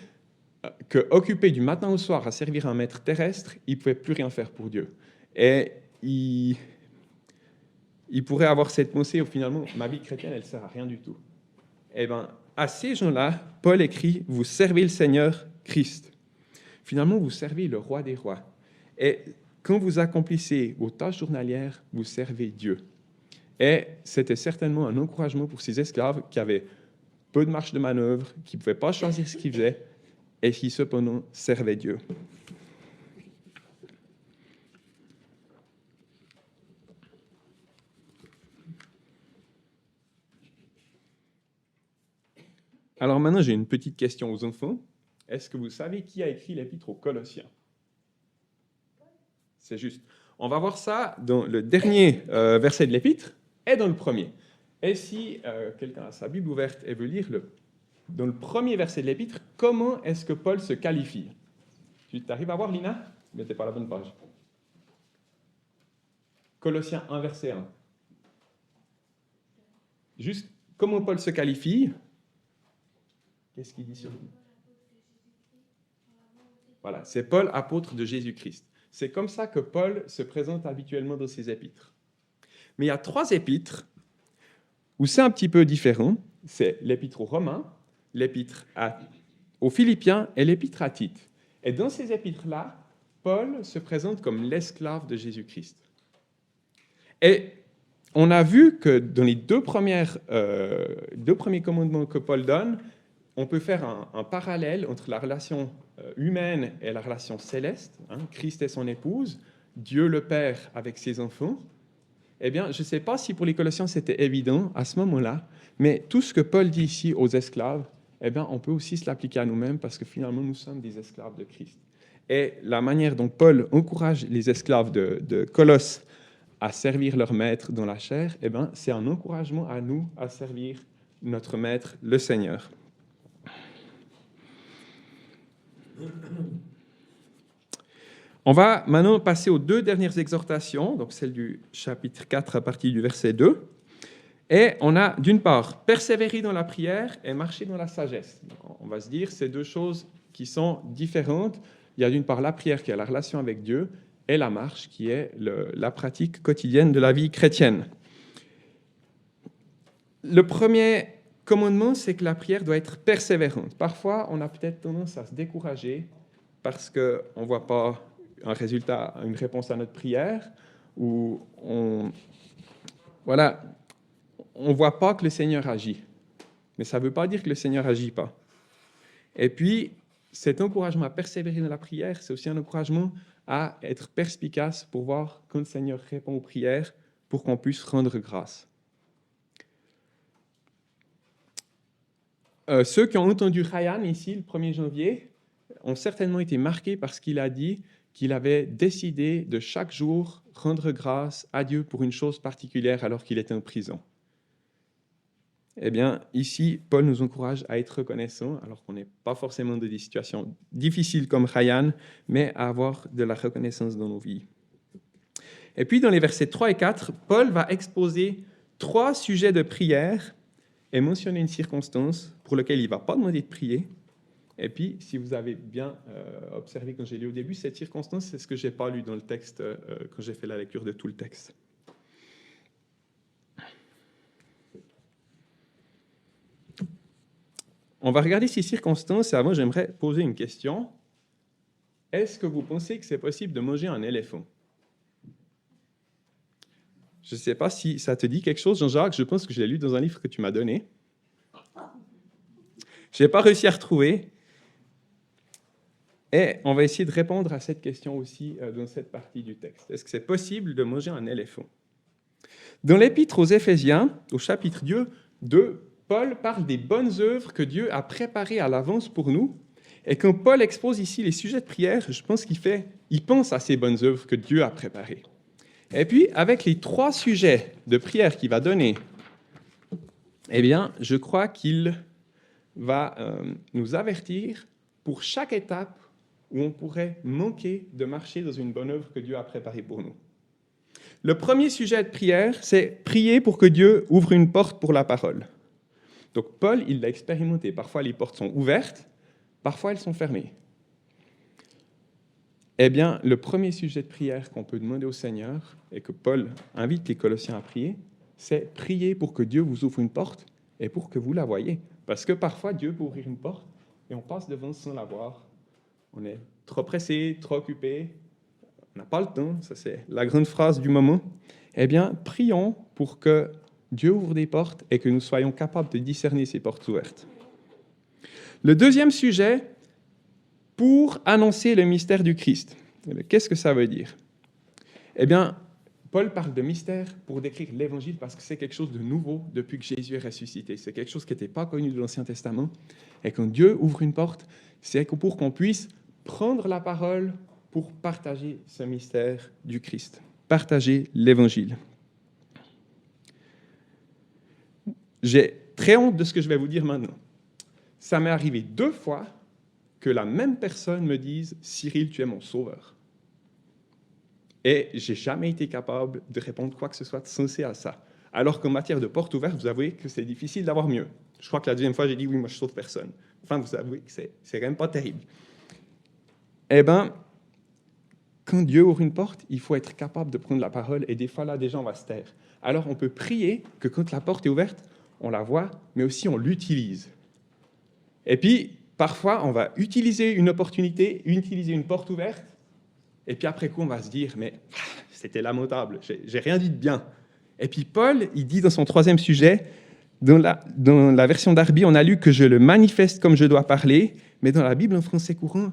qu'occupés du matin au soir à servir un maître terrestre, ils ne pouvaient plus rien faire pour Dieu. Et ils pourraient avoir cette pensée, finalement, ma vie chrétienne, elle ne sert à rien du tout. Eh bien, à ces gens-là, Paul écrit, vous servez le Seigneur Christ. Finalement, vous servez le roi des rois. Et quand vous accomplissez vos tâches journalières, vous servez Dieu. Et c'était certainement un encouragement pour ces esclaves qui avaient peu de marge de manœuvre, qui ne pouvaient pas choisir ce qu'ils faisaient, et qui cependant servaient Dieu. Alors maintenant, j'ai une petite question aux enfants. Est-ce que vous savez qui a écrit l'épître aux Colossiens? C'est juste. On va voir ça dans le dernier verset de l'épître et dans le premier. Et si quelqu'un a sa Bible ouverte et veut lire dans le premier verset de l'épître, comment est-ce que Paul se qualifie? Tu arrives à voir, Lina? Mais tu n'es pas à la bonne page. Colossiens 1, verset 1. Juste, comment Paul se qualifie? Qu'est-ce qu'il dit sur lui? Voilà, c'est Paul, apôtre de Jésus-Christ. C'est comme ça que Paul se présente habituellement dans ses épîtres. Mais il y a 3 épîtres où c'est un petit peu différent. C'est l'épître aux Romains, l'épître aux Philippiens et l'épître à Tite. Et dans ces épîtres-là, Paul se présente comme l'esclave de Jésus-Christ. Et on a vu que dans les deux premiers commandements que Paul donne, on peut faire un parallèle entre la relation humaine et la relation céleste, Christ et son épouse, Dieu le Père avec ses enfants. Eh bien, je ne sais pas si pour les Colossiens c'était évident à ce moment-là, mais tout ce que Paul dit ici aux esclaves, eh bien, on peut aussi se l'appliquer à nous-mêmes parce que finalement, nous sommes des esclaves de Christ. et la manière dont Paul encourage les esclaves de Colosse à servir leur maître dans la chair, eh ben, c'est un encouragement à nous à servir notre maître, le Seigneur. On va maintenant passer aux 2 dernières exhortations, donc celle du chapitre 4 à partir du verset 2. Et on a d'une part persévérer dans la prière et marcher dans la sagesse. On va se dire c'est 2 choses qui sont différentes. Il y a d'une part la prière qui est la relation avec Dieu et la marche qui est la pratique quotidienne de la vie chrétienne. Le premier commandement, c'est que la prière doit être persévérante. Parfois, on a peut-être tendance à se décourager parce qu'on ne voit pas un résultat, une réponse à notre prière, ou on ne voit pas que le Seigneur agit. Mais ça ne veut pas dire que le Seigneur n'agit pas. Et puis, cet encouragement à persévérer dans la prière, c'est aussi un encouragement à être perspicace pour voir quand le Seigneur répond aux prières, pour qu'on puisse rendre grâce. Ceux qui ont entendu Ryan ici, le 1er janvier, ont certainement été marqués par ce qu'il a dit, qu'il avait décidé de chaque jour rendre grâce à Dieu pour une chose particulière alors qu'il était en prison. Eh bien, ici, Paul nous encourage à être reconnaissants, alors qu'on n'est pas forcément dans des situations difficiles comme Ryan, mais à avoir de la reconnaissance dans nos vies. Et puis, dans les versets 3 et 4, Paul va exposer 3 sujets de prière et mentionner une circonstance pour laquelle il ne va pas demander de prier. Et puis, si vous avez bien observé quand j'ai lu au début, cette circonstance, c'est ce que je n'ai pas lu dans le texte quand j'ai fait la lecture de tout le texte. On va regarder ces circonstances et avant, j'aimerais poser une question. Est-ce que vous pensez que c'est possible de manger un éléphant? Je ne sais pas si ça te dit quelque chose, Jean-Jacques, je pense que je l'ai lu dans un livre que tu m'as donné. Je n'ai pas réussi à retrouver. Et on va essayer de répondre à cette question aussi dans cette partie du texte. Est-ce que c'est possible de manger un éléphant? Dans l'Épître aux Éphésiens, au chapitre 2, Paul parle des bonnes œuvres que Dieu a préparées à l'avance pour nous. Et quand Paul expose ici les sujets de prière, je pense qu'il pense à ces bonnes œuvres que Dieu a préparées. Et puis, avec les 3 sujets de prière qu'il va donner, eh bien, je crois qu'il va nous avertir pour chaque étape où on pourrait manquer de marcher dans une bonne œuvre que Dieu a préparée pour nous. Le premier sujet de prière, c'est prier pour que Dieu ouvre une porte pour la parole. Donc Paul, il l'a expérimenté. Parfois, les portes sont ouvertes, parfois, elles sont fermées. Eh bien, le premier sujet de prière qu'on peut demander au Seigneur, et que Paul invite les Colossiens à prier, c'est prier pour que Dieu vous ouvre une porte et pour que vous la voyez. Parce que parfois, Dieu peut ouvrir une porte et on passe devant sans la voir. On est trop pressé, trop occupé, on n'a pas le temps, ça c'est la grande phrase du moment. Eh bien, prions pour que Dieu ouvre des portes et que nous soyons capables de discerner ces portes ouvertes. Le deuxième sujet, pour annoncer le mystère du Christ. Qu'est-ce que ça veut dire? Eh bien, Paul parle de mystère pour décrire l'Évangile parce que c'est quelque chose de nouveau depuis que Jésus est ressuscité. C'est quelque chose qui n'était pas connu de l'Ancien Testament. Et quand Dieu ouvre une porte, c'est pour qu'on puisse prendre la parole pour partager ce mystère du Christ, partager l'Évangile. J'ai très honte de ce que je vais vous dire maintenant. Ça m'est arrivé 2 fois que la même personne me dise « Cyril, tu es mon sauveur ». Et je n'ai jamais été capable de répondre quoi que ce soit de sensé à ça. Alors qu'en matière de porte ouverte, vous avouez que c'est difficile d'avoir mieux. Je crois que la deuxième fois, j'ai dit « Oui, moi je sauve personne ». Enfin, vous avouez que c'est quand même pas terrible. Eh bien, quand Dieu ouvre une porte, il faut être capable de prendre la parole et des fois, là, des gens vont se taire. Alors, on peut prier que quand la porte est ouverte, on la voit, mais aussi on l'utilise. Et puis, parfois, on va utiliser une opportunité, utiliser une porte ouverte, et puis après coup, on va se dire, mais c'était lamentable, j'ai rien dit de bien. Et puis Paul, il dit dans son 3e sujet, dans la version Darby, on a lu que je le manifeste comme je dois parler, mais dans la Bible en français courant,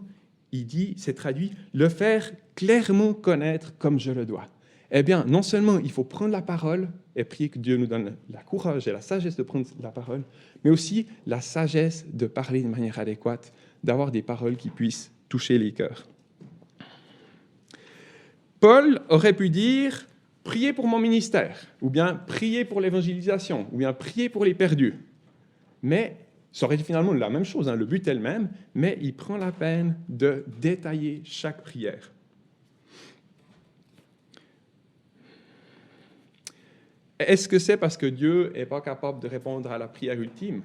il dit, c'est traduit, le faire clairement connaître comme je le dois. Eh bien, non seulement il faut prendre la parole et prier que Dieu nous donne la courage et la sagesse de prendre la parole, mais aussi la sagesse de parler de manière adéquate, d'avoir des paroles qui puissent toucher les cœurs. Paul aurait pu dire « priez pour mon ministère » ou bien « priez pour l'évangélisation » ou bien « priez pour les perdus ». Mais ça aurait été finalement la même chose, le but est le même, mais il prend la peine de détailler chaque prière. Est-ce que c'est parce que Dieu n'est pas capable de répondre à la prière ultime?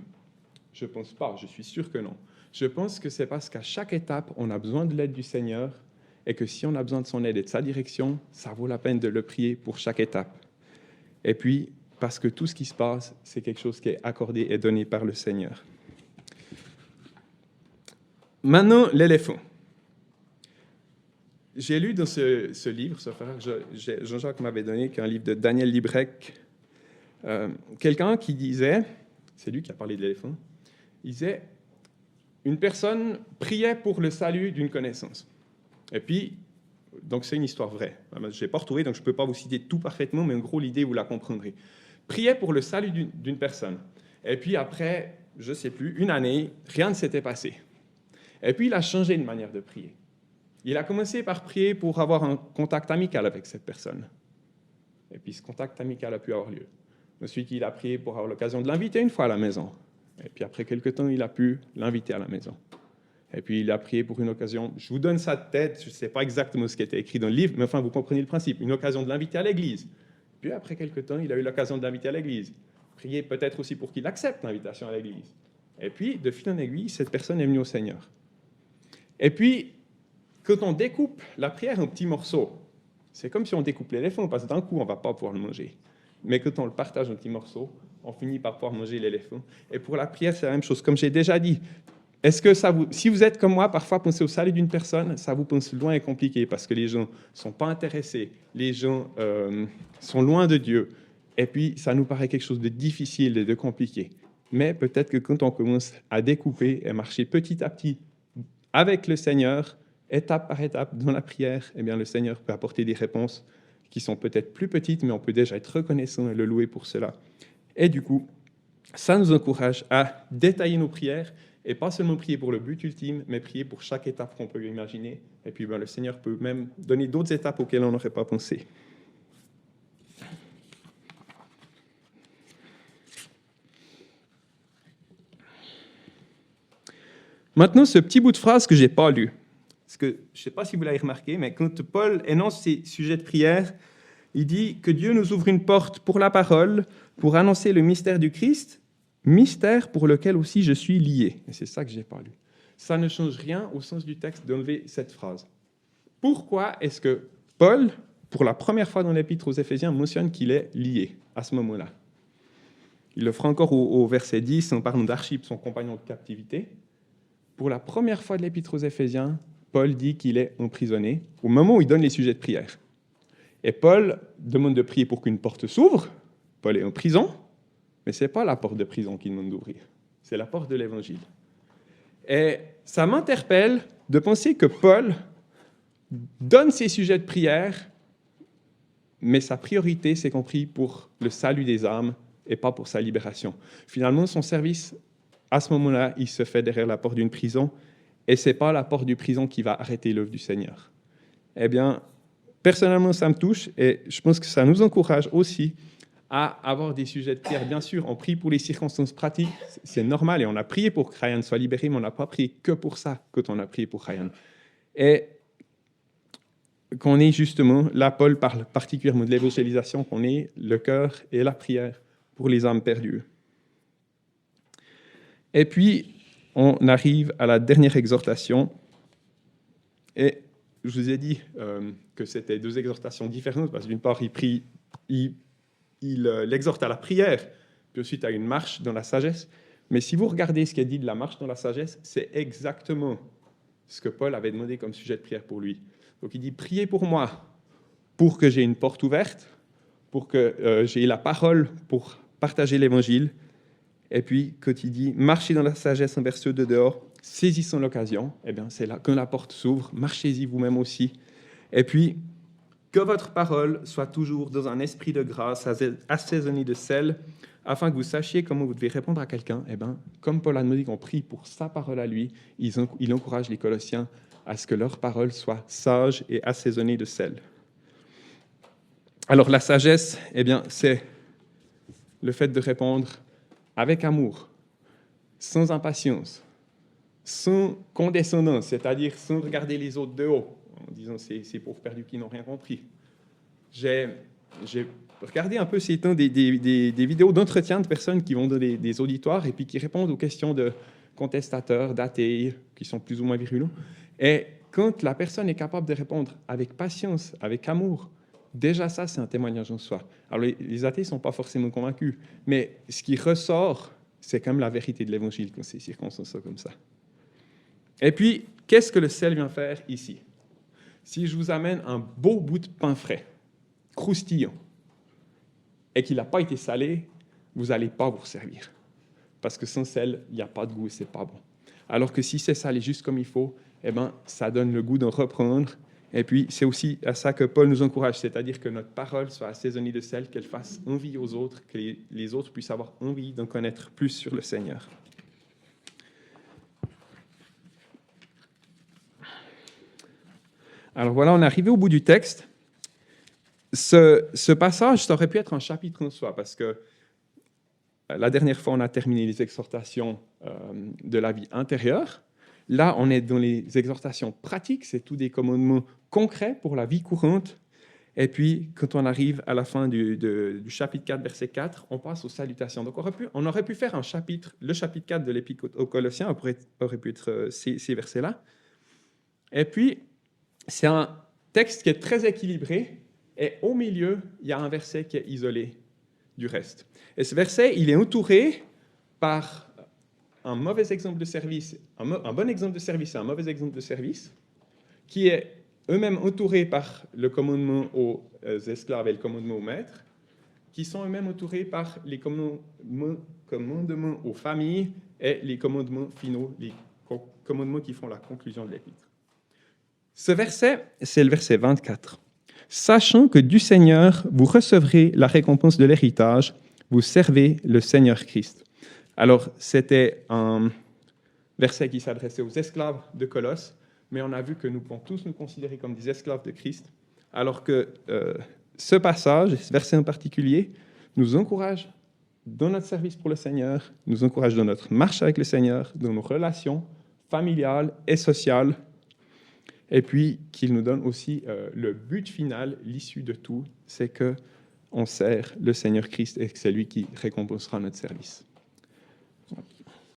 Je ne pense pas, je suis sûr que non. Je pense que c'est parce qu'à chaque étape, on a besoin de l'aide du Seigneur et que si on a besoin de son aide et de sa direction, ça vaut la peine de le prier pour chaque étape. Et puis, parce que tout ce qui se passe, c'est quelque chose qui est accordé et donné par le Seigneur. Maintenant, l'éléphant. J'ai lu dans ce livre, ce frère Jean-Jacques m'avait donné, qui est un livre de Daniel Librec, quelqu'un qui disait, c'est lui qui a parlé de l'éléphant, il disait, une personne priait pour le salut d'une connaissance. Et puis, donc c'est une histoire vraie. Je n'ai pas retrouvé, donc je ne peux pas vous citer tout parfaitement, mais en gros, l'idée, vous la comprendrez. Priait pour le salut d'une personne. Et puis après, je ne sais plus, une année, rien ne s'était passé. Et puis, il a changé de manière de prier. Il a commencé par prier pour avoir un contact amical avec cette personne. Et puis, ce contact amical a pu avoir lieu. Ensuite, il a prié pour avoir l'occasion de l'inviter une fois à la maison. Et puis, après quelques temps, il a pu l'inviter à la maison. Et puis, il a prié pour une occasion. Je vous donne ça de tête, je ne sais pas exactement ce qui était écrit dans le livre, mais enfin, vous comprenez le principe. Une occasion de l'inviter à l'église. Puis, après quelques temps, il a eu l'occasion de l'inviter à l'église. Prier peut-être aussi pour qu'il accepte l'invitation à l'église. Et puis, de fil en aiguille, cette personne est venue au Seigneur. Et puis, quand on découpe la prière en petits morceaux, c'est comme si on découpe l'éléphant, parce que d'un coup, on ne va pas pouvoir le manger. Mais quand on le partage en petits morceaux, on finit par pouvoir manger l'éléphant. Et pour la prière, c'est la même chose. Comme j'ai déjà dit, est-ce que si vous êtes comme moi, parfois penser au salut d'une personne, ça vous pense loin et compliqué, parce que les gens ne sont pas intéressés, les gens sont loin de Dieu, et puis ça nous paraît quelque chose de difficile et de compliqué. Mais peut-être que quand on commence à découper et marcher petit à petit avec le Seigneur, étape par étape dans la prière, eh bien, le Seigneur peut apporter des réponses qui sont peut-être plus petites, mais on peut déjà être reconnaissant et le louer pour cela. Et du coup, ça nous encourage à détailler nos prières et pas seulement prier pour le but ultime, mais prier pour chaque étape qu'on peut imaginer. Et puis, le Seigneur peut même donner d'autres étapes auxquelles on n'aurait pas pensé. Maintenant, ce petit bout de phrase que je n'ai pas lu. Parce que, je ne sais pas si vous l'avez remarqué, mais quand Paul énonce ses sujets de prière, il dit que Dieu nous ouvre une porte pour la parole, pour annoncer le mystère du Christ, mystère pour lequel aussi je suis lié. Et c'est ça que je n'ai pas lu. Ça ne change rien au sens du texte d'enlever cette phrase. Pourquoi est-ce que Paul, pour la première fois dans l'Épître aux Éphésiens, mentionne qu'il est lié à ce moment-là? Il le fera encore au verset 10, en parlant d'Archippe, son compagnon de captivité. Pour la première fois de l'Épître aux Éphésiens, Paul dit qu'il est emprisonné au moment où il donne les sujets de prière. Et Paul demande de prier pour qu'une porte s'ouvre. Paul est en prison, mais ce n'est pas la porte de prison qu'il demande d'ouvrir. C'est la porte de l'Évangile. Et ça m'interpelle de penser que Paul donne ses sujets de prière, mais sa priorité, c'est compris pour le salut des âmes et pas pour sa libération. Finalement, son service, à ce moment-là, il se fait derrière la porte d'une prison, et ce n'est pas la porte du prison qui va arrêter l'œuvre du Seigneur. Eh bien, personnellement, ça me touche, et je pense que ça nous encourage aussi à avoir des sujets de prière. Bien sûr, on prie pour les circonstances pratiques, c'est normal, et on a prié pour que Ryan soit libéré, mais on n'a pas prié que pour ça quand on a prié pour Ryan. Et qu'on ait justement, là, Paul parle particulièrement de l'évangélisation, qu'on ait le cœur et la prière pour les âmes perdues. Et puis, on arrive à la dernière exhortation. Et je vous ai dit que c'était deux exhortations différentes, parce que d'une part, il l'exhorte à la prière, puis ensuite à une marche dans la sagesse. Mais si vous regardez ce qu'il dit de la marche dans la sagesse, c'est exactement ce que Paul avait demandé comme sujet de prière pour lui. Donc il dit, priez pour moi, pour que j'ai une porte ouverte, pour que j'ai la parole pour partager l'évangile. Et puis, quand il dit, marchez dans la sagesse envers ceux de dehors, saisissons l'occasion, eh bien, c'est là, quand la porte s'ouvre, marchez-y vous-même aussi. Et puis, que votre parole soit toujours dans un esprit de grâce, assaisonné de sel, afin que vous sachiez comment vous devez répondre à quelqu'un. Eh bien, comme Paul a demandé qu'on prie pour sa parole à lui, il encourage les Colossiens à ce que leur parole soit sage et assaisonnée de sel. Alors la sagesse, eh bien, c'est le fait de répondre avec amour, sans impatience, sans condescendance, c'est-à-dire sans regarder les autres de haut, en disant ces pauvres perdus qui n'ont rien compris. J'ai regardé un peu ces temps des vidéos d'entretien de personnes qui vont dans des auditoires et puis qui répondent aux questions de contestateurs, d'athées, qui sont plus ou moins virulents. Et quand la personne est capable de répondre avec patience, avec amour, déjà ça, c'est un témoignage en soi. Alors les athées ne sont pas forcément convaincus, mais ce qui ressort, c'est quand même la vérité de l'Évangile quand ces circonstances sont comme ça. Et puis, qu'est-ce que le sel vient faire ici? Si je vous amène un beau bout de pain frais, croustillant, et qu'il n'a pas été salé, vous n'allez pas vous servir. Parce que sans sel, il n'y a pas de goût et ce n'est pas bon. Alors que si c'est salé juste comme il faut, eh ben, ça donne le goût d'en reprendre. Et puis, c'est aussi à ça que Paul nous encourage, c'est-à-dire que notre parole soit assaisonnée de sel, qu'elle fasse envie aux autres, que les autres puissent avoir envie d'en connaître plus sur le Seigneur. Alors voilà, on est arrivé au bout du texte. Ce passage, ça aurait pu être un chapitre en soi, parce que la dernière fois, on a terminé les exhortations de la vie intérieure. Là, on est dans les exhortations pratiques, c'est tous des commandements concrets pour la vie courante. Et puis, quand on arrive à la fin du chapitre 4, verset 4, on passe aux salutations. Donc, on aurait pu faire le chapitre 4 de l'Épître aux Colossiens, aurait pu être ces versets-là. Et puis, c'est un texte qui est très équilibré, et au milieu, il y a un verset qui est isolé du reste. Et ce verset, il est entouré par un mauvais exemple de service, un bon exemple de service et un mauvais exemple de service, qui est eux-mêmes entourés par le commandement aux esclaves et le commandement aux maîtres, qui sont eux-mêmes entourés par les commandements aux familles et les commandements finaux, les commandements qui font la conclusion de l'épître. Ce verset, c'est le verset 24. « Sachant que du Seigneur, vous recevrez la récompense de l'héritage, vous servez le Seigneur Christ. » Alors, c'était un verset qui s'adressait aux esclaves de Colosse, mais on a vu que nous pouvons tous nous considérer comme des esclaves de Christ, alors que ce passage, ce verset en particulier, nous encourage dans notre service pour le Seigneur, nous encourage dans notre marche avec le Seigneur, dans nos relations familiales et sociales, et puis qu'il nous donne aussi le but final, l'issue de tout, c'est qu'on sert le Seigneur Christ et que c'est lui qui récompensera notre service.